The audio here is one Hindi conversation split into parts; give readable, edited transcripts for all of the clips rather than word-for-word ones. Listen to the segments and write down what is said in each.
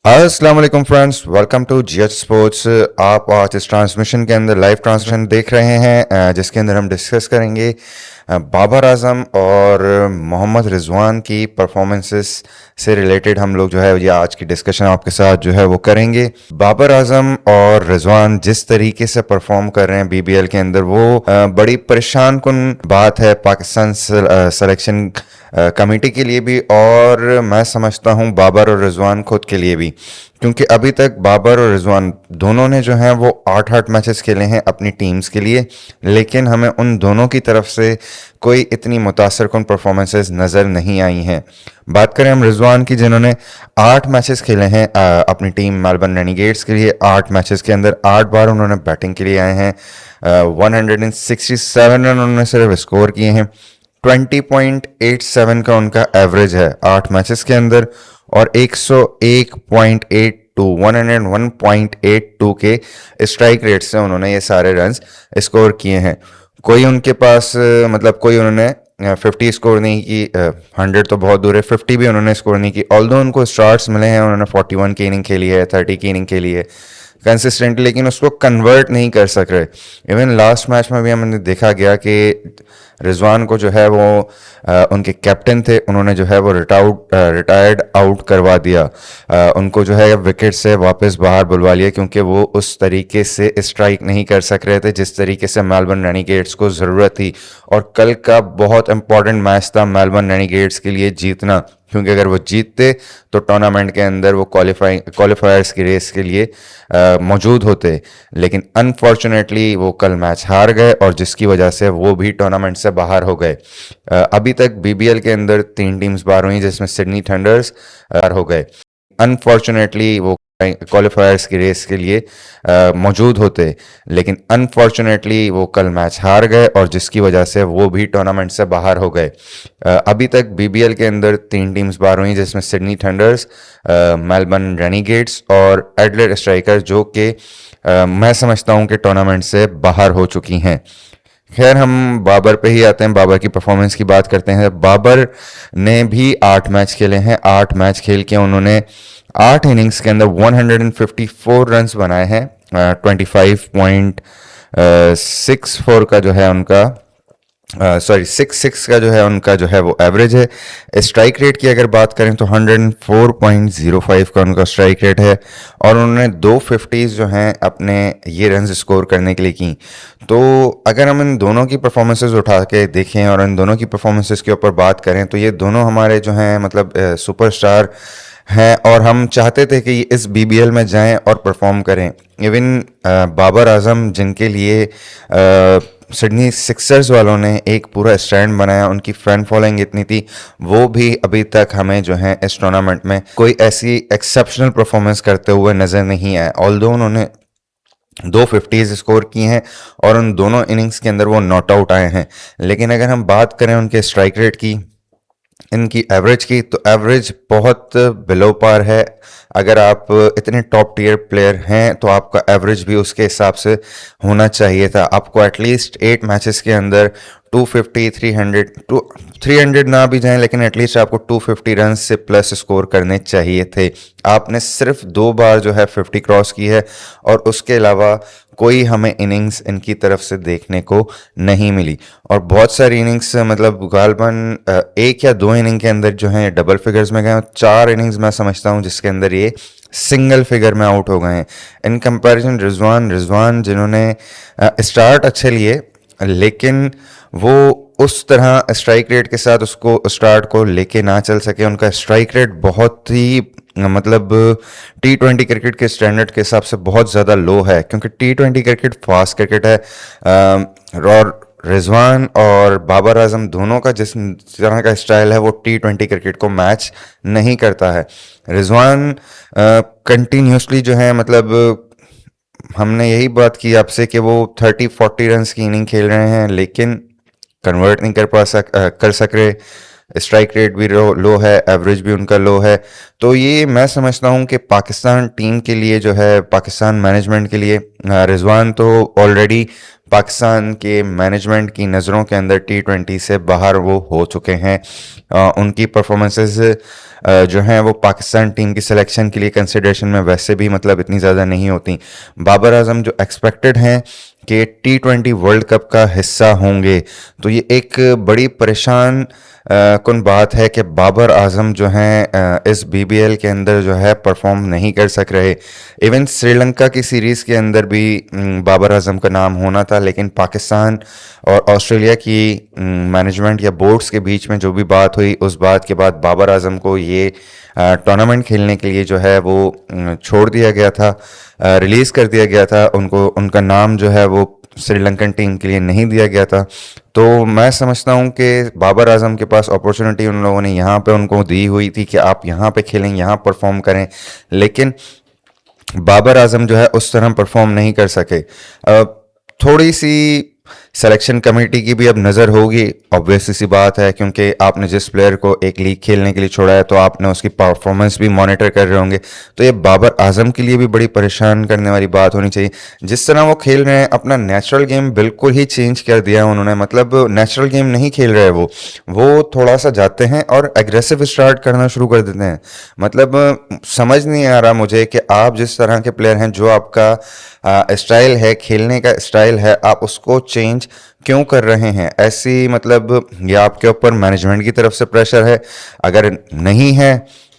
अस्सलाम वालेकुम friends, welcome to GH sports. आप आज इस ट्रांसमिशन के अंदर लाइव ट्रांसमिशन देख रहे हैं, जिसके अंदर हम डिस्कस करेंगे बाबर आजम और मोहम्मद रिजवान की परफॉर्मेंसेस से रिलेटेड। हम लोग जो है ये आज की डिस्कशन आपके साथ जो है वो करेंगे। बाबर आजम और रिजवान जिस तरीके से परफॉर्म कर रहे हैं बीबीएल के अंदर, वो बड़ी परेशान कुन बात है पाकिस्तान सिलेक्शन कमेटी के लिए भी, और मैं समझता हूं बाबर और रिजवान खुद के लिए भी, क्योंकि अभी तक बाबर और रिजवान दोनों ने जो है वो 8 मैचेस खेले हैं अपनी टीम्स के लिए, लेकिन हमें उन दोनों की तरफ से कोई इतनी मुतासर कुन परफॉर्मेंसेस नज़र नहीं आई हैं। बात करें हम रिजवान की, जिन्होंने 8 मैचेस खेले हैं अपनी टीम मेलबर्न रेनिगेट्स के लिए। 8 मैचेस के अंदर 8 बार उन्होंने बैटिंग के लिए आए हैं। 167 रन उन्होंने सिर्फ स्कोर किए हैं। 20.87 का उनका एवरेज है 8 मैचेस के अंदर, और 101.82 के स्ट्राइक रेट से उन्होंने ये सारे रन्स स्कोर किए हैं। कोई उनके पास मतलब कोई उन्होंने 50 स्कोर नहीं की, 100 तो बहुत दूर है, 50 भी उन्होंने स्कोर नहीं की। ऑल्दो उनको स्टार्ट्स मिले हैं, उन्होंने 41 की इनिंग खेली है, 30 की इनिंग खेली है कंसिस्टेंटली, लेकिन उसको कन्वर्ट नहीं कर सक रहे। इवन लास्ट मैच में भी हमने देखा गया कि रिजवान को जो है वो उनके कैप्टन थे, उन्होंने जो है वो रिटायर्ड आउट करवा दिया। उनको जो है विकेट से वापस बाहर बुलवा लिया, क्योंकि वो उस तरीके से स्ट्राइक नहीं कर सक रहे थे जिस तरीके से मेलबर्न रेनिगेट्स को ज़रूरत थी। और कल का बहुत इंपॉर्टेंट मैच था मेलबर्न रेनिगेट्स के लिए जीतना, क्योंकि अगर वो जीतते तो टूर्नामेंट के अंदर वो क्वालिफायर्स की रेस के लिए मौजूद होते। लेकिन अनफॉर्चुनेटली वो कल मैच हार गए, और जिसकी वजह से वो भी टूर्नामेंट से बाहर हो गए। अभी तक बीबीएल के अंदर 3 टीम्स बाहर हुई, जिसमें सिडनी थंडर्स बाहर हो गए। अनफॉर्चुनेटली वो क्वालिफायर्स की रेस के लिए मौजूद होते, लेकिन अनफॉर्चुनेटली वो कल मैच हार गए, और जिसकी वजह से वो भी टूर्नामेंट से बाहर हो गए। अभी तक बीबीएल के अंदर 3 टीम्स बाहर हुई, जिसमें सिडनी थंडर्स, मेलबर्न रेनिगेट्स और एडिलेड स्ट्राइकर्स, जो कि मैं समझता हूं कि टूर्नामेंट से बाहर हो चुकी हैं। खैर, हम बाबर पे ही आते हैं, बाबर की परफॉर्मेंस की बात करते हैं। बाबर ने भी 8 मैच खेले हैं। 8 मैच खेल के उन्होंने 8 इनिंग्स के अंदर 154 रन्स बनाए हैं। 25.64 का जो है उनका 66 का जो है उनका जो है वो एवरेज है। स्ट्राइक रेट की अगर बात करें तो 104.05 का उनका स्ट्राइक रेट है, और उन्होंने 250 जो हैं अपने ये रन स्कोर करने के लिए की। तो अगर हम इन दोनों की परफॉर्मेंसेस उठा के देखें और इन दोनों की परफॉर्मेंसेस के ऊपर बात करें, तो ये दोनों हमारे जो हैं मतलब सुपरस्टार हैं, और हम चाहते थे कि इस बीबीएल में जाएं और परफॉर्म करें। इवन बाबर आजम, जिनके लिए सिडनी सिक्सर्स वालों ने एक पूरा स्टैंड बनाया, उनकी फैन फॉलोइंग इतनी थी, वो भी अभी तक हमें जो है इस टूर्नामेंट में कोई ऐसी एक्सेप्शनल परफॉर्मेंस करते हुए नज़र नहीं आए। ऑल्दो उन्होंने 250 स्कोर की हैं, और उन दोनों इनिंग्स के अंदर वो नॉट आउट आए हैं। लेकिन अगर हम बात करें उनके स्ट्राइक रेट की, इनकी एवरेज की, तो एवरेज बहुत बिलो पार है। अगर आप इतने टॉप टियर प्लेयर हैं तो आपका एवरेज भी उसके हिसाब से होना चाहिए था। आपको एटलीस्ट 8 मैचेस के अंदर 250, 300 ना भी जाएं, लेकिन एटलीस्ट आपको 250 रन से प्लस स्कोर करने चाहिए थे। आपने सिर्फ 2 बार जो है 50 क्रॉस की है, और उसके अलावा कोई हमें इनिंग्स इनकी तरफ से देखने को नहीं मिली। और बहुत सारी इनिंग्स मतलब गालबन 1 या 2 इनिंग के अंदर जो है डबल फिगर्स में गए। 4 इनिंग्स मैं समझता हूँ जिसके अंदर ये सिंगल फिगर में आउट हो गए हैं। इन कंपैरिजन रिजवान जिन्होंने स्टार्ट अच्छे लिए, लेकिन वो उस तरह स्ट्राइक रेट के साथ उसको स्टार्ट को लेके ना चल सके। उनका स्ट्राइक रेट बहुत ही मतलब T20 क्रिकेट के स्टैंडर्ड के हिसाब से बहुत ज़्यादा लो है, क्योंकि T20 क्रिकेट फास्ट क्रिकेट है। और रिजवान और बाबर आजम दोनों का जिस तरह का स्टाइल है वो T20 क्रिकेट को मैच नहीं करता है। रिजवान कंटिन्यूसली जो है मतलब हमने यही बात की आपसे कि वो 30-40 रन की इनिंग खेल रहे हैं, लेकिन कन्वर्ट नहीं कर सक रहे। स्ट्राइक रेट भी लो है, एवरेज भी उनका लो है। तो ये मैं समझता हूँ कि पाकिस्तान टीम के लिए जो है, पाकिस्तान मैनेजमेंट के लिए, रिजवान तो ऑलरेडी पाकिस्तान के मैनेजमेंट की नज़रों के अंदर T20 से बाहर वो हो चुके हैं। उनकी परफॉर्मेंसेस जो हैं वो पाकिस्तान टीम की सिलेक्शन के लिए कंसिडरेशन में वैसे भी मतलब इतनी ज़्यादा नहीं होती। बाबर आजम जो एक्सपेक्टेड हैं कि T20 वर्ल्ड कप का हिस्सा होंगे, तो ये एक बड़ी परेशान कुन बात है कि बाबर आजम जो हैं इस BBL के अंदर जो है परफॉर्म नहीं कर सक रहे। इवन श्रीलंका की सीरीज़ के अंदर भी बाबर आजम का नाम होना था, लेकिन पाकिस्तान और ऑस्ट्रेलिया की मैनेजमेंट या बोर्ड्स के बीच में जो भी बात हुई, उस बात के बाद बाबर आजम को ये टूर्नामेंट खेलने के लिए जो है वो छोड़ दिया गया था, रिलीज़ कर दिया गया था। उनको उनका नाम जो है वो श्रीलंकन टीम के लिए नहीं दिया गया था। तो मैं समझता हूँ कि बाबर आजम के पास अपॉर्चुनिटी उन लोगों ने यहाँ पे उनको दी हुई थी कि आप यहाँ पे खेलें, यहाँ परफॉर्म करें, लेकिन बाबर आजम जो है उस तरह परफॉर्म नहीं कर सके। थोड़ी सी सिलेक्शन कमेटी की भी अब नज़र होगी, ऑब्वियस सी बात है, क्योंकि आपने जिस प्लेयर को एक लीग खेलने के लिए छोड़ा है तो आपने उसकी परफॉर्मेंस भी मॉनिटर कर रहे होंगे। तो ये बाबर आजम के लिए भी बड़ी परेशान करने वाली बात होनी चाहिए। जिस तरह वो खेल रहे हैं, अपना नेचुरल गेम बिल्कुल ही चेंज कर दिया है उन्होंने, मतलब नेचुरल गेम नहीं खेल रहे वो थोड़ा सा जाते हैं और एग्रेसिव स्टार्ट करना शुरू कर देते हैं। मतलब समझ नहीं आ रहा मुझे कि आप जिस तरह के प्लेयर हैं, जो आपका स्टाइल है, खेलने का स्टाइल है, आप उसको चेंज क्यों कर रहे हैं ऐसी, मतलब या आपके ऊपर मैनेजमेंट की तरफ से प्रेशर है? अगर नहीं है,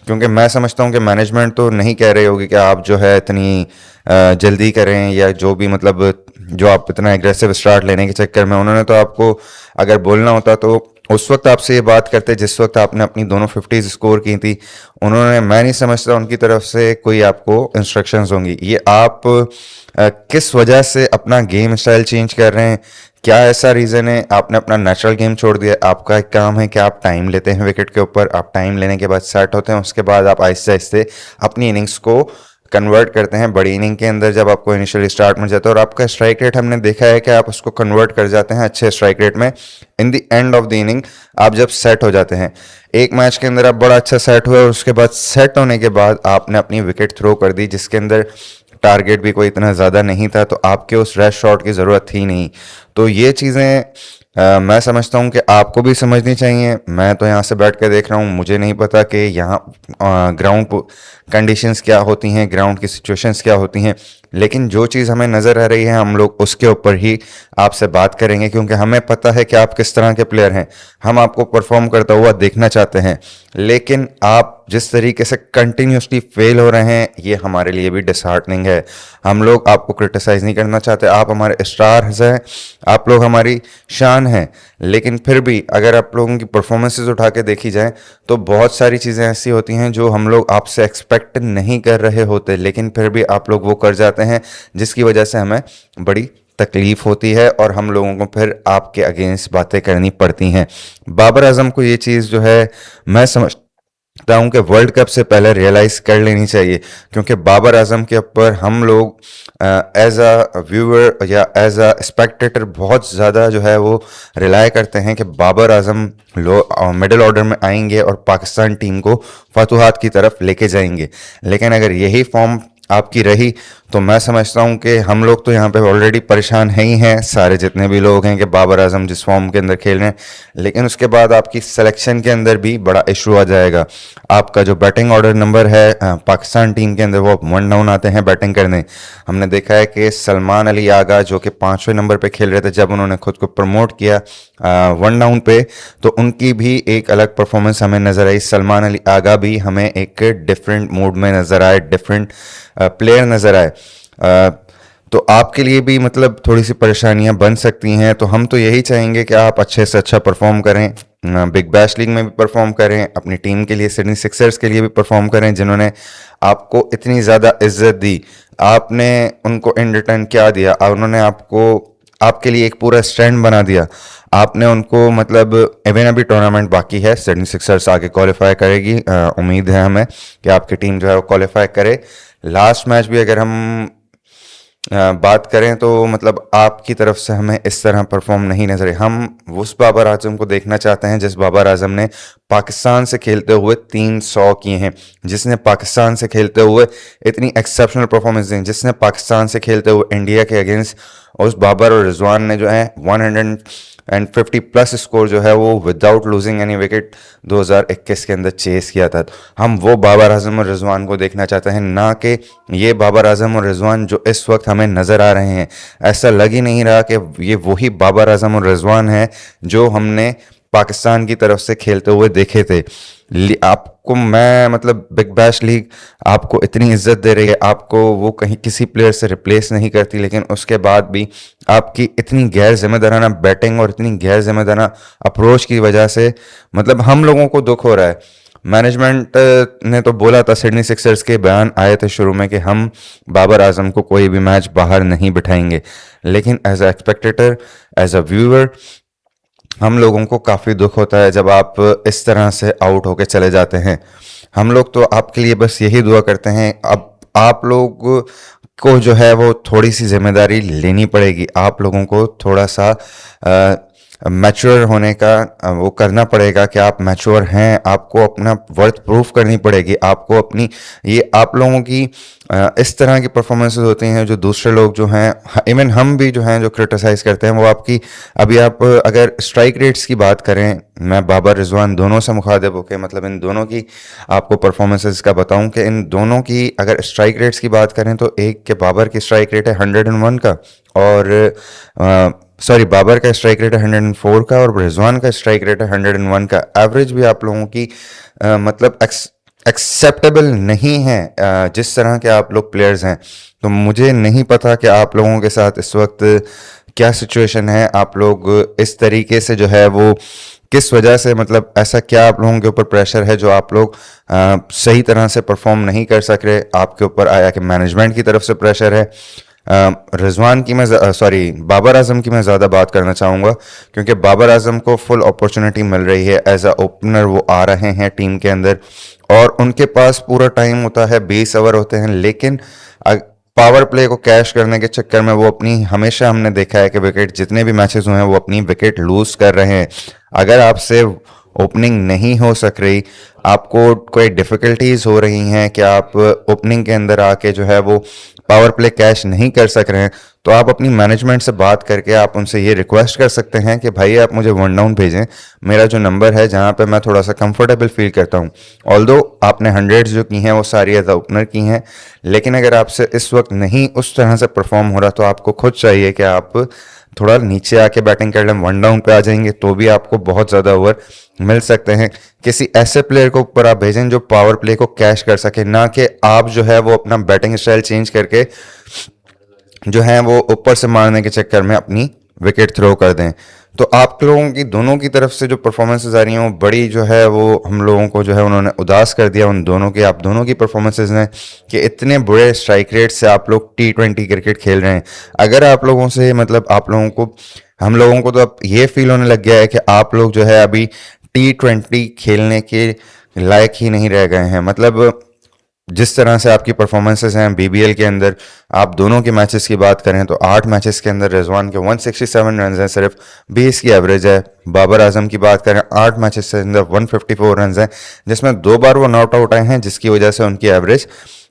क्योंकि मैं समझता हूँ कि मैनेजमेंट तो नहीं कह रही होगी कि आप जो है इतनी जल्दी करें, या जो भी मतलब जो आप इतना एग्रेसिव स्टार्ट लेने के चक्कर में, उन्होंने तो आपको अगर बोलना होता तो उस वक्त आपसे ये बात करते जिस वक्त आपने अपनी दोनों 50 स्कोर की थी। उन्होंने, मैं नहीं समझता उनकी तरफ से कोई आपको इंस्ट्रक्शंस होंगी। ये आप किस वजह से अपना गेम स्टाइल चेंज कर रहे हैं? क्या ऐसा रीज़न है? आपने अपना नेचुरल गेम छोड़ दिया। आपका एक काम है कि आप टाइम लेते हैं विकेट के ऊपर, आप टाइम लेने के बाद सेट होते हैं, उसके बाद आप आहिस्ते आहिस्ते अपनी इनिंग्स को कन्वर्ट करते हैं। बड़ी इनिंग के अंदर जब आपको इनिशियल स्टार्ट मिल जाता है और आपका स्ट्राइक रेट हमने देखा है कि आप उसको कन्वर्ट कर जाते हैं अच्छे स्ट्राइक रेट में, in the end of the inning आप जब सेट हो जाते हैं, एक मैच के अंदर आप बड़ा अच्छा सेट हुए और उसके बाद सेट होने के बाद आपने अपनी विकेट थ्रो कर दी, जिसके अंदर टारगेट भी कोई इतना ज़्यादा नहीं था, तो आपके उस रैश शॉट की ज़रूरत थी नहीं। तो ये चीज़ें मैं समझता हूँ कि आपको भी समझनी चाहिए। मैं तो यहाँ से बैठ कर देख रहा हूँ, मुझे नहीं पता कि यहाँ ग्राउंड कंडीशंस क्या होती हैं, ग्राउंड की सिचुएशंस क्या होती हैं, लेकिन जो चीज़ हमें नज़र आ रही है हम लोग उसके ऊपर ही आपसे बात करेंगे, क्योंकि हमें पता है कि आप किस तरह के प्लेयर हैं। हम आपको परफॉर्म करता हुआ देखना चाहते हैं, लेकिन आप जिस तरीके से कंटिन्यूसली फेल हो रहे हैं, ये हमारे लिए भी डिसहार्टनिंग है। हम लोग आपको क्रिटिसाइज़ नहीं करना चाहते, आप हमारे स्टार्स हैं, आप लोग हमारी शान हैं, लेकिन फिर भी अगर आप लोगों की परफॉर्मेंसेस उठा के देखी जाए तो बहुत सारी चीज़ें ऐसी होती हैं जो हम लोग आपसे एक्सपेक्ट नहीं कर रहे होते, लेकिन फिर भी आप लोग वो कर जाते हैं, जिसकी वजह से हमें बड़ी तकलीफ होती है और हम लोगों को फिर आपके अगेंस्ट बातें करनी पड़ती हैं। बाबर आजम को ये चीज़ जो है, मैं समझता हूँ कि वर्ल्ड कप से पहले रियलाइज़ कर लेनी चाहिए, क्योंकि बाबर आजम के ऊपर हम लोग एज अ व्यूअर या एज अ स्पेक्टेटर बहुत ज़्यादा जो है वो रिलाय करते हैं कि बाबर आजम मिडिल ऑर्डर में आएंगे और पाकिस्तान टीम को फतुहात की तरफ लेके जाएंगे। लेकिन अगर यही फॉर्म आपकी रही तो मैं समझता हूँ कि हम लोग तो यहाँ पे ऑलरेडी परेशान हैं ही हैं, सारे जितने भी लोग हैं, कि बाबर आजम जिस फॉर्म के अंदर खेल रहे हैं, लेकिन उसके बाद आपकी सिलेक्शन के अंदर भी बड़ा इशू आ जाएगा। आपका जो बैटिंग ऑर्डर नंबर है पाकिस्तान टीम के अंदर, वो 1 डाउन आते हैं बैटिंग करने। हमने देखा है कि सलमान अली आगा जो कि 5वें नंबर पे खेल रहे थे, जब उन्होंने खुद को प्रमोट किया 1 डाउन पे, तो उनकी भी एक अलग परफॉर्मेंस हमें नज़र आई। सलमान अली आगा भी हमें एक डिफरेंट मूड में नज़र आए, डिफरेंट प्लेयर नज़र आए। तो आपके लिए भी मतलब थोड़ी सी परेशानियां बन सकती हैं। तो हम तो यही चाहेंगे कि आप अच्छे से अच्छा परफॉर्म करें, बिग बैश लीग में भी परफॉर्म करें, अपनी टीम के लिए, सिडनी सिक्सर्स के लिए भी परफॉर्म करें, जिन्होंने आपको इतनी ज़्यादा इज्जत दी। आपने उनको इन रिटर्न क्या दिया? उन्होंने आपको, आपके लिए एक पूरा स्टैंड बना दिया। आपने उनको, मतलब इवन अभी टूर्नामेंट बाकी है, सिडनी सिक्सर्स आगे क्वालिफाई करेगी, उम्मीद है हमें कि आपकी टीम जो है वो क्वालिफाई करे। लास्ट मैच भी अगर हम बात करें तो मतलब आपकी तरफ से हमें इस तरह परफॉर्म नहीं नजर आए। हम उस बाबर आजम को देखना चाहते हैं जिस बाबर आजम ने पाकिस्तान से खेलते हुए 300 किए हैं, जिसने पाकिस्तान से खेलते हुए इतनी एक्सेप्शनल परफॉर्मेंस दी, जिसने पाकिस्तान से खेलते हुए इंडिया के अगेंस्ट उस बाबर और रिजवान ने जो है 150 प्लस स्कोर जो है वो विदाउट लूजिंग एनी विकेट 2021 के अंदर चेस किया था। हम वो बाबर आजम और रिजवान को देखना चाहते हैं, ना कि ये बाबर आजम और रिजवान जो इस वक्त हमें नज़र आ रहे हैं। ऐसा लग ही नहीं रहा कि ये वही बाबर आजम और रिजवान है जो हमने पाकिस्तान की तरफ से खेलते हुए देखे थे। आपको मैं मतलब बिग बैश लीग आपको इतनी इज्जत दे रही है, आपको वो कहीं किसी प्लेयर से रिप्लेस नहीं करती, लेकिन उसके बाद भी आपकी इतनी गैर जिम्मेदाराना बैटिंग और इतनी गैर जिम्मेदाराना अप्रोच की वजह से मतलब हम लोगों को दुख हो रहा है। मैनेजमेंट ने तो बोला था, सिडनी सिक्सर्स के बयान आए थे शुरू में कि हम बाबर आजम को कोई भी मैच बाहर नहीं बिठाएंगे, लेकिन as a spectator, as a viewer हम लोगों को काफ़ी दुख होता है जब आप इस तरह से आउट होके चले जाते हैं। हम लोग तो आपके लिए बस यही दुआ करते हैं, अब आप लोग को जो है वो थोड़ी सी जिम्मेदारी लेनी पड़ेगी, आप लोगों को थोड़ा सा मैच्योर होने का वो करना पड़ेगा कि आप मैच्योर हैं, आपको अपना वर्थ प्रूफ करनी पड़ेगी, आपको अपनी ये आप लोगों की इस तरह की परफॉर्मेंसेस होती हैं जो दूसरे लोग जो हैं, इवन हम भी जो हैं जो क्रिटिसाइज़ करते हैं वो आपकी, अभी आप अगर स्ट्राइक रेट्स की बात करें, मैं बाबर रिजवान दोनों से मुखातिब होकर मतलब इन दोनों की आपको परफॉर्मेंसेस का बताऊं कि इन दोनों की अगर स्ट्राइक रेट्स की बात करें तो एक के बाबर की स्ट्राइक रेट है 101 का, और सॉरी बाबर का स्ट्राइक रेट है 104 का, और रिजवान का स्ट्राइक रेट है 101 का। एवरेज भी आप लोगों की मतलब एक्सेप्टेबल नहीं है जिस तरह के आप लोग प्लेयर्स हैं। तो मुझे नहीं पता कि आप लोगों के साथ इस वक्त क्या सिचुएशन है, आप लोग इस तरीके से जो है वो किस वजह से मतलब ऐसा क्या आप लोगों के ऊपर प्रेशर है जो आप लोग सही तरह से परफॉर्म नहीं कर सक रहे, आपके ऊपर आया कि मैनेजमेंट की तरफ से प्रेशर है। रिजवान की मैं सॉरी बाबर आजम की मैं ज़्यादा बात करना चाहूँगा क्योंकि बाबर आजम को फुल अपॉर्चुनिटी मिल रही है, एज अ ओपनर वो आ रहे हैं टीम के अंदर और उनके पास पूरा टाइम होता है, 20 ओवर होते हैं, लेकिन पावर प्ले को कैश करने के चक्कर में वो अपनी, हमेशा हमने देखा है कि विकेट जितने भी मैचेस हुए हैं वो अपनी विकेट लूज कर रहे हैं। अगर आपसे ओपनिंग नहीं हो सक रही, आपको कोई डिफ़िकल्टीज हो रही हैं कि आप ओपनिंग के अंदर आके जो है वो पावर प्ले कैश नहीं कर सक रहे हैं, तो आप अपनी मैनेजमेंट से बात करके आप उनसे ये रिक्वेस्ट कर सकते हैं कि भाई आप मुझे वन डाउन भेजें, मेरा जो नंबर है जहाँ पे मैं थोड़ा सा कंफर्टेबल फील करता हूँ। ऑल्दो आपने 100 जो की हैं वो सारी एज ओपनर की हैं, लेकिन अगर आपसे इस वक्त नहीं उस तरह से परफॉर्म हो रहा तो आपको खुद चाहिए कि आप थोड़ा नीचे आके बैटिंग कर लें, वन डाउन पे आ जाएंगे तो भी आपको बहुत ज़्यादा ओवर मिल सकते हैं। किसी ऐसे प्लेयर को ऊपर आप भेजें जो पावर प्ले को कैश कर सके, ना कि आप जो है वो अपना बैटिंग स्टाइल चेंज करके जो है वो ऊपर से मारने के चक्कर में अपनी विकेट थ्रो कर दें। तो आप लोगों की दोनों की तरफ से जो परफॉर्मेंसेज आ रही हैं वो बड़ी जो है वो हम लोगों को जो है उन्होंने उदास कर दिया उन दोनों के, आप दोनों की परफॉर्मेंसेज ने, कि इतने बुरे स्ट्राइक रेट से आप लोग T20 क्रिकेट खेल रहे हैं। अगर आप लोगों से मतलब आप लोगों को, हम लोगों को तो अब ये फील होने लग गया है कि आप लोग जो है अभी T20 खेलने के लायक ही नहीं रह गए हैं। मतलब जिस तरह से आपकी परफॉर्मेंसेस हैं BBL के अंदर, आप दोनों के मैचेस की बात करें तो 8 मैचेस के अंदर रिजवान के 167 रन हैं, सिर्फ 20 की एवरेज है। बाबर आजम की बात करें 8 मैचेस के अंदर 154 रन हैं, जिसमें 2 बार वो नॉट आउट आए हैं, जिसकी वजह से उनकी एवरेज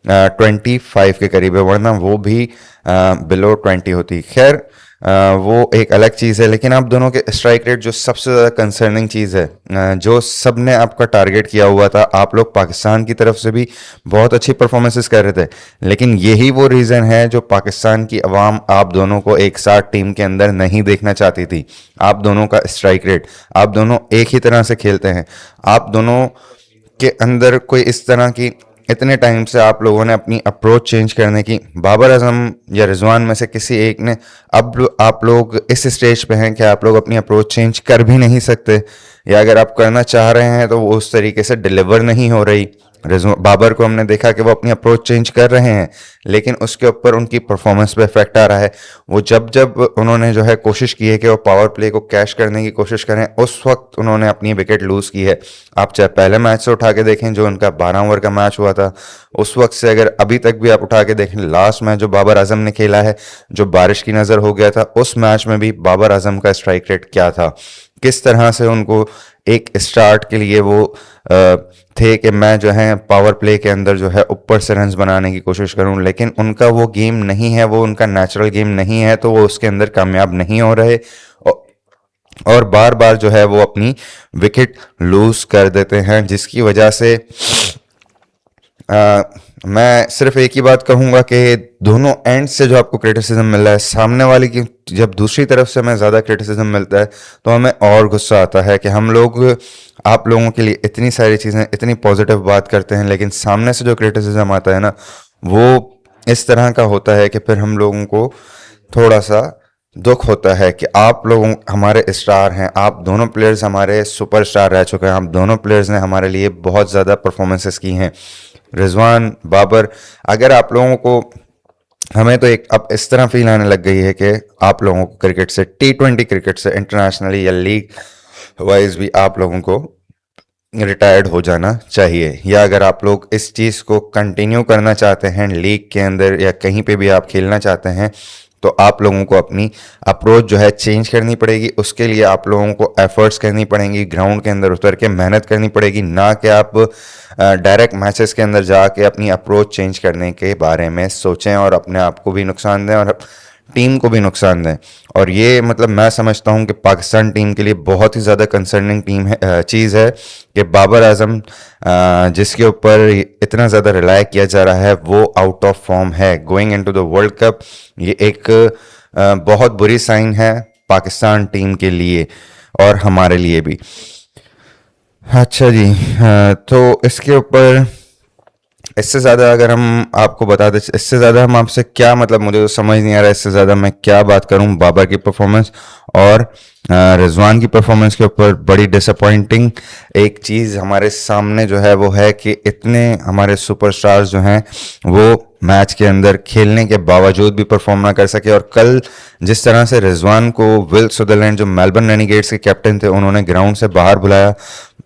25 के करीब है, वरना वो भी बिलो 20 होती। खैर वो एक अलग चीज़ है, लेकिन आप दोनों के स्ट्राइक रेट जो सबसे ज़्यादा कंसर्निंग चीज़ है, जो सब ने आपका टारगेट किया हुआ था, आप लोग पाकिस्तान की तरफ से भी बहुत अच्छी परफॉर्मेंसेस कर रहे थे, लेकिन यही वो रीज़न है जो पाकिस्तान की अवाम आप दोनों को एक साथ टीम के अंदर नहीं देखना चाहती थी। आप दोनों का स्ट्राइक रेट, आप दोनों एक ही तरह से खेलते हैं, आप दोनों के अंदर कोई इस तरह की, इतने टाइम से आप लोगों ने अपनी अप्रोच चेंज करने की, बाबर आजम या रिजवान में से किसी एक ने, अब आप लोग इस स्टेज पे हैं कि आप लोग अपनी अप्रोच चेंज कर भी नहीं सकते, या अगर आप करना चाह रहे हैं तो वो उस तरीके से डिलीवर नहीं हो रही। बाबर को हमने देखा कि वो अपनी अप्रोच चेंज कर रहे हैं, लेकिन उसके ऊपर उनकी परफॉर्मेंस पे इफेक्ट आ रहा है। वो जब जब उन्होंने जो है कोशिश की है कि वो पावर प्ले को कैश करने की कोशिश करें, उस वक्त उन्होंने अपनी विकेट लूज़ की है। आप चाहे पहले मैच से उठा के देखें जो उनका 12 ओवर का मैच हुआ था, उस वक्त से अगर अभी तक भी आप उठा के देखें, लास्ट मैच जो बाबर आजम ने खेला है, जो बारिश की नज़र हो गया था, उस मैच में भी बाबर आजम का स्ट्राइक रेट क्या था, किस तरह से उनको एक स्टार्ट के लिए वो थे कि मैं जो है पावर प्ले के अंदर जो है ऊपर से रन्स बनाने की कोशिश करूं, लेकिन उनका वो गेम नहीं है, वो उनका नेचुरल गेम नहीं है, तो वो उसके अंदर कामयाब नहीं हो रहे और बार बार जो है वो अपनी विकेट लूज कर देते हैं, जिसकी वजह से मैं सिर्फ एक ही बात कहूंगा कि दोनों एंड से जो आपको क्रिटिसिज्म मिल रहा है, सामने वाले की जब दूसरी तरफ से हमें ज़्यादा क्रिटिसिज्म मिलता है तो हमें और गुस्सा आता है कि हम लोग आप लोगों के लिए इतनी सारी चीज़ें, इतनी पॉजिटिव बात करते हैं, लेकिन सामने से जो क्रिटिसिज्म आता है ना, वो इस तरह का होता है कि फिर हम लोगों को थोड़ा सा दुख होता है कि आप लोग हमारे स्टार हैं, आप दोनों प्लेयर्स हमारे सुपरस्टार रह चुके हैं, आप दोनों प्लेयर्स ने हमारे लिए बहुत ज़्यादा परफॉर्मेंसेस की हैं, रिजवान, बाबर। अगर आप लोगों को, हमें तो एक अब इस तरह फील आने लग गई है कि आप लोगों को क्रिकेट से, T20 क्रिकेट से, इंटरनेशनली या लीग वाइज भी आप लोगों को रिटायर्ड हो जाना चाहिए, या अगर आप लोग इस चीज़ को कंटिन्यू करना चाहते हैं लीग के अंदर या कहीं पे भी आप खेलना चाहते हैं, तो आप लोगों को अपनी अप्रोच जो है चेंज करनी पड़ेगी। उसके लिए आप लोगों को एफर्ट्स करनी पड़ेंगी, ग्राउंड के अंदर उतर के मेहनत करनी पड़ेगी, ना कि आप डायरेक्ट मैचेस के अंदर जाके अपनी अप्रोच चेंज करने के बारे में सोचें और अपने आप को भी नुकसान दें और टीम को भी नुकसान दें। और ये मतलब मैं समझता हूँ कि पाकिस्तान टीम के लिए बहुत ही ज़्यादा कंसर्निंग टीम है, चीज़ है कि बाबर आजम जिसके ऊपर इतना ज़्यादा रिलाय किया जा रहा है, वो आउट ऑफ फॉर्म है going into the world cup. ये एक बहुत बुरी साइन है पाकिस्तान टीम के लिए और हमारे लिए भी। अच्छा जी, तो इसके ऊपर इससे ज़्यादा अगर हम आपको बता दें, इससे ज़्यादा हम आपसे क्या, मतलब मुझे तो समझ नहीं आ रहा है इससे ज़्यादा मैं क्या बात करूं। बाबर की परफॉर्मेंस और रिजवान की परफॉर्मेंस के ऊपर बड़ी डिसअपॉइंटिंग एक चीज़ हमारे सामने जो है वो है कि इतने हमारे सुपरस्टार्स जो हैं वो मैच के अंदर खेलने के बावजूद भी परफॉर्म ना कर सके। और कल जिस तरह से रिजवान को विल सुदरलैंड जो मेलबर्न रेनिगेट्स के कैप्टन थे उन्होंने ग्राउंड से बाहर बुलाया,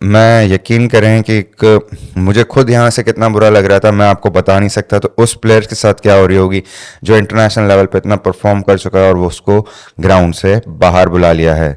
मैं यकीन करें कि मुझे खुद यहाँ से कितना बुरा लग रहा था मैं आपको बता नहीं सकता। तो उस प्लेयर के साथ क्या हो रही होगी जो इंटरनेशनल लेवल पे इतना परफॉर्म कर चुका है और वो उसको ग्राउंड से बाहर बुला लिया है।